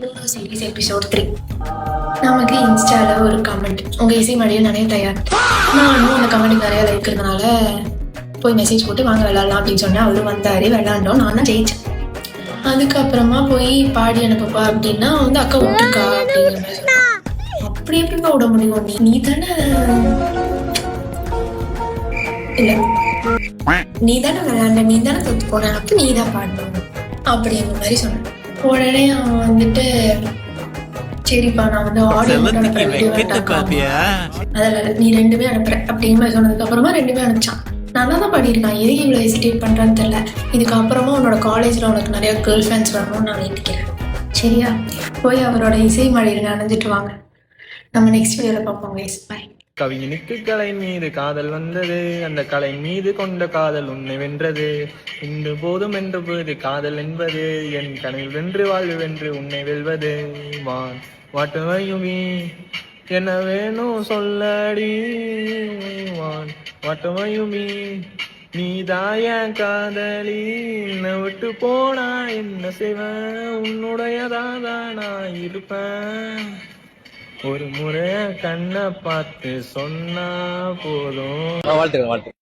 Lulu series episode 3. நமக்கு இன்ஸ்டால ஒரு கமெண்ட், உங்க இசை மழையில் நிறைய தயார். நானும் அந்த கமெண்ட் நிறைய லைக் இருக்கிறதுனால போய் மெசேஜ் போட்டு வாங்க விளாட்லாம் அப்படின்னு சொன்னேன். அவரும் வந்தாரு, விளாண்டோம், நான் தான் ஜெயிச்சேன். அதுக்கப்புறமா போய் பாடி அனுப்பப்பா அப்படின்னா வந்து அக்கா விட்டுருக்கா அப்படிங்கிற மாதிரி சொன்னான். அப்படி எப்படிப்பா விட முடியும், நீ தானே இல்ல நீ தானே விளையாண்ட, நீ தானே தோத்து போன, அப்ப நீ தான் பாடணும் அப்படிங்கிற மாதிரி சொன்னேன். உடனே அவன் வந்துட்டு சரிப்பா நான் வந்து ஆடியோ அதில் நீ ரெண்டுமே அனுப்புற அப்படிங்கிற மாதிரி சொன்னதுக்கு அப்புறமா ரெண்டுமே அனுப்பிச்சான். நல்லா தான் பாடியிருக்கான், எதுக்கு இவ்வளோ ஹெசிடேட் பண்ணுறான்னு தெரியல. இதுக்கப்புறமா உன்னோட காலேஜில் உனக்கு நிறைய கேர்ள் ஃப்ரெண்ட்ஸ் வரணும்னு நான் வேண்டிக்கிறேன், சரியா? போய் அவரோட இசை மழையில் நனைஞ்சிட்டு வாங்க. நம்ம நெக்ஸ்ட் வீடியோவில் பார்ப்போம் கைஸ், பை. கவிஞனுக்கு கலை மீது காதல் வந்தது, அந்த கலை மீது கொண்ட காதல் உன்னை வென்றது. இன்று போதும் என்று போது காதல் என்பது, என் கனவு வென்று வாழ்வு வென்று உன்னை வெல்வது. வான் வாட்டுமையுமி என்ன வேணும் சொல்லடி, வான் வாட்டுமையுமி நீதாய காதலி, என்னை விட்டு போனா என்ன செய்வேன், உன்னுடையதான் நான் இருப்பேன். ஒரு முறை கண்ணை பார்த்து சொன்னா போதும். வாழ்த்துக்கள்.